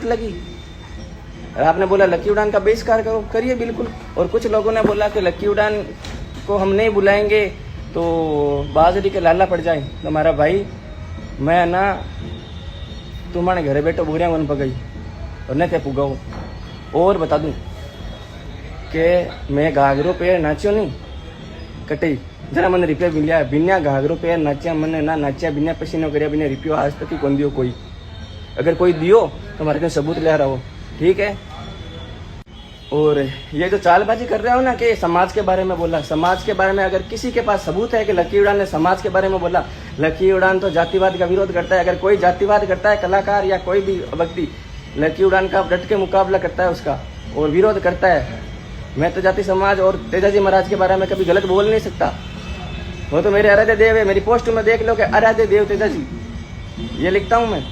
लगी। आपने बोला लकी उड़ान का बहिष्कार करो, करिए बिल्कुल। और कुछ लोगों ने बोला कि लकी उड़ान को हम नहीं बुलाएंगे तो बाजरी के लाला पड़ जाए। तो हमारा भाई, मैं ना तुम्हारे घरे बैठो बुरिया वन पगई और न ते पुगाओ। और बता दूं कि मैं घाघरों पे नाच्यो नहीं कटी, जरा मैंने रुपया मिलिया बिना घाघरों पे नाचा, मैंने ना नाचा बिना पसीनो करया बिना रुपयो आज तक ही कौन दियो कोई। अगर कोई दियो तो हमारे को सबूत ले रहा हो, ठीक है। और ये जो चालबाजी कर रहा हो ना कि समाज के बारे में बोला, समाज के बारे में अगर किसी के पास सबूत है कि लकी उड़ान ने समाज के बारे में बोला, लकी उड़ान तो जातिवाद का विरोध करता है। अगर कोई जातिवाद करता है, कलाकार या कोई भी व्यक्ति, लकी उड़ान का डट के मुकाबला करता है उसका और विरोध करता है। मैं तो जाति समाज और तेजाजी महाराज के बारे में कभी गलत बोल नहीं सकता। वो तो मेरे आराध्य देव है। मेरी पोस्ट में देख लो कि आराध्य देव तेजाजी, ये लिखता हूँ मैं।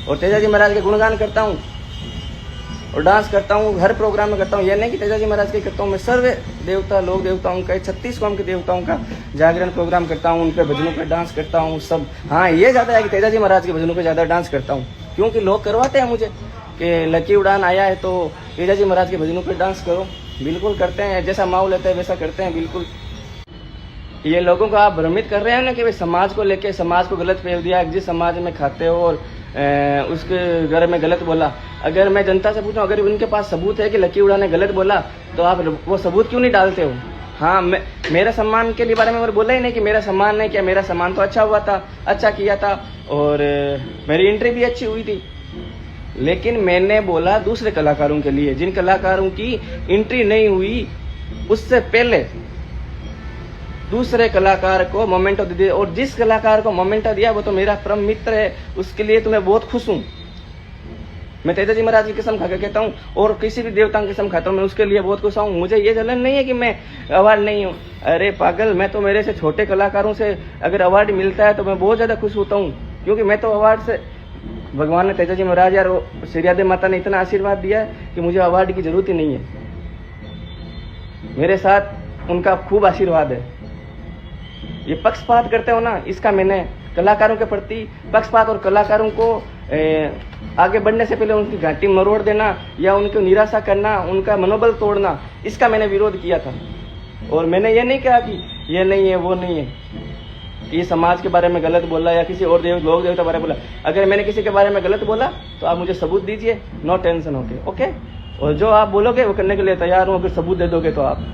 और तेजाजी महाराज के गुणगान करता हूँ और डांस करता हूँ, हर प्रोग्राम में करता हूँ। ये नहीं कि तेजाजी महाराज के करता हूँ, मैं सर्व देवता, लोक देवताओं का, 36 कौम के देवताओं का जागरण प्रोग्राम करता हूँ, उनके भजनों पे डांस करता हूँ सब। हाँ, ये ज़्यादा है कि तेजाजी महाराज के भजनों पे ज़्यादा डांस करता हूँ, क्योंकि लोग करवाते हैं मुझे कि लकी उड़ान आया है तो तेजाजी महाराज के भजनों पर डांस करो। बिल्कुल करते हैं, जैसा माहौल लेते हैं वैसा करते हैं बिल्कुल। ये लोगों को आप भ्रमित कर रहे हैं ना कि भाई समाज को लेके, समाज को गलत फेर दिया, जिस समाज में खाते हो और उसके घर में गलत बोला। अगर मैं जनता से पूछूं, अगर उनके पास सबूत है कि लकी उड़ान ने गलत बोला तो आप वो सबूत क्यों नहीं डालते हो? हाँ, मेरा सम्मान के बारे में मैंने बोला ही नहीं कि मेरा सम्मान नहीं किया। मेरा सम्मान तो अच्छा हुआ था, अच्छा किया था और मेरी एंट्री भी अच्छी हुई थी। लेकिन मैंने बोला दूसरे कलाकारों के लिए, जिन कलाकारों की एंट्री नहीं हुई उससे पहले दूसरे कलाकार को मोमेंटो दे दिया। और जिस कलाकार को मोमेंटो दिया वो तो मेरा परम मित्र है, उसके लिए तो मैं बहुत खुश हूँ। मैं तेजाजी महाराज की कसम खाकर कहता हूँ और किसी भी देवता की कसम खाता हूँ, मैं उसके लिए बहुत खुश हूँ। मुझे ये जलन नहीं है कि मैं अवार्ड नहीं हूँ। अरे पागल, मैं तो मेरे से छोटे कलाकारों से अगर अवार्ड मिलता है तो मैं बहुत ज़्यादा खुश होता हूँ, क्योंकि मैं तो अवार्ड से, भगवान ने, तेजाजी महाराज यार श्रीयादे माता ने इतना आशीर्वाद दिया है कि मुझे अवार्ड की जरूरत ही नहीं है। मेरे साथ उनका खूब आशीर्वाद है। ये पक्षपात करते हो ना, इसका मैंने कलाकारों के प्रति पक्षपात और कलाकारों को आगे बढ़ने से पहले उनकी घाटी मरोड़ देना या उनको निराशा करना, उनका मनोबल तोड़ना, इसका मैंने विरोध किया था। और मैंने ये नहीं कहा कि ये नहीं है वो नहीं है, ये समाज के बारे में गलत बोला या किसी और लोक देवता बारे में बोला। अगर मैंने किसी के बारे में गलत बोला तो आप मुझे सबूत दीजिए, नो टेंशन होके, ओके। और जो आप बोलोगे वो करने के लिए तैयार हूँ, अगर सबूत दे दोगे तो आप।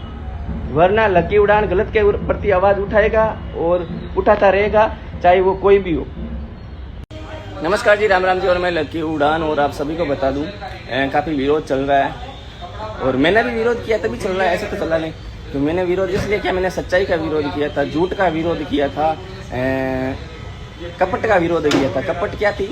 वरना लकी उड़ान गलत के प्रति आवाज उठाएगा और उठाता रहेगा, चाहे वो कोई भी हो। नमस्कार जी, राम राम जी। और मैं लकी उड़ान, और आप सभी को बता दूं काफ़ी विरोध चल रहा है और मैंने भी विरोध किया, तभी चल रहा है, ऐसे तो चला नहीं। तो मैंने विरोध इसलिए किया, मैंने सच्चाई का विरोध किया था, झूठ का विरोध किया था, कपट का विरोध किया था। कपट क्या थी?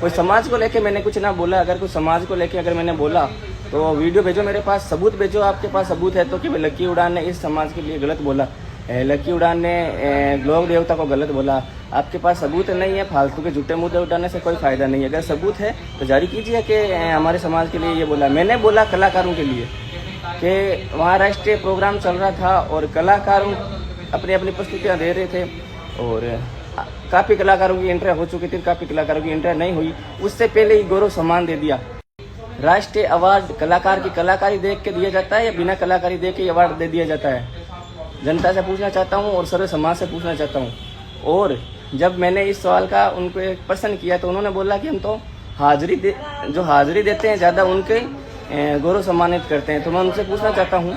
कोई समाज को लेके मैंने कुछ ना बोला। अगर कोई समाज को लेके अगर मैंने बोला तो वीडियो भेजो मेरे पास, सबूत भेजो, आपके पास सबूत है तो कि लकी उड़ान ने इस समाज के लिए गलत बोला, लकी उड़ान ने लोक देवता को गलत बोला। आपके पास सबूत नहीं है, फालतू के झूठे मुद्दे उठाने से कोई फायदा नहीं है। अगर सबूत है तो जारी कीजिए कि हमारे समाज के लिए ये बोला। मैंने बोला कलाकारों के लिए कि वहाँ राष्ट्रीय प्रोग्राम चल रहा था और कलाकारों अपनी अपनी प्रस्तुतियाँ दे रहे थे और काफ़ी कलाकारों की एंट्री हो चुकी थी, काफ़ी कलाकारों की एंट्री नहीं हुई। उससे पहले ही गौरव सम्मान दे दिया। राष्ट्रीय अवार्ड कलाकार की कलाकारी देख के दिया जाता है या बिना कलाकारी देख के अवार्ड दे दिया जाता है? जनता से पूछना चाहता हूँ और सर्व समाज से पूछना चाहता हूँ। और जब मैंने इस सवाल का उनको एक प्रश्न किया तो उन्होंने बोला कि हम तो जो हाजिरी देते हैं ज़्यादा उनके गौरव सम्मानित करते हैं। तो मैं उनसे पूछना चाहता हूँ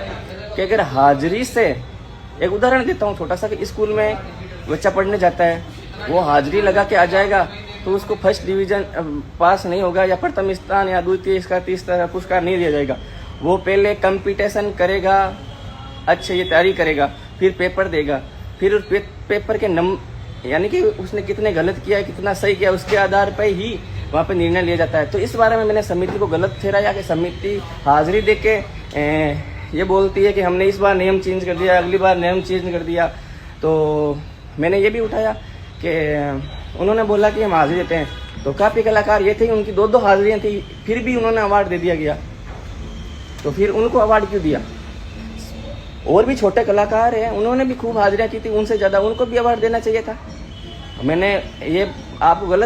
कि अगर हाजिरी से, एक उदाहरण देता हूँ छोटा सा, कि स्कूल में बच्चा पढ़ने जाता है, वो हाजिरी लगा के आ जाएगा तो उसको फर्स्ट डिवीजन पास नहीं होगा या प्रथम स्थान या द्वितीय इसका तीसरा पुरस्कार नहीं दिया जाएगा। वो पहले कंपटीशन करेगा, अच्छे ये तैयारी करेगा, फिर पेपर देगा, फिर उस पेपर के यानी कि उसने कितने गलत किया है, कितना सही किया, उसके आधार पर ही वहाँ पे निर्णय लिया जाता है। तो इस बारे में मैंने समिति को गलत ठहराया कि समिति हाजिरी दे के ये बोलती है कि हमने इस बार नियम चेंज कर दिया, अगली बार नियम चेंज कर दिया। तो मैंने ये भी उठाया कि उन्होंने बोला कि हम हाजिरी देते हैं, तो काफ़ी कलाकार ये थे उनकी 2-2 हाजिरियाँ थी, फिर भी उन्होंने अवार्ड दे दिया गया। तो फिर उनको अवार्ड क्यों दिया? और भी छोटे कलाकार हैं, उन्होंने भी खूब हाजिरियाँ की थी, उनसे ज़्यादा उनको भी अवार्ड देना चाहिए था। मैंने ये आपको गलत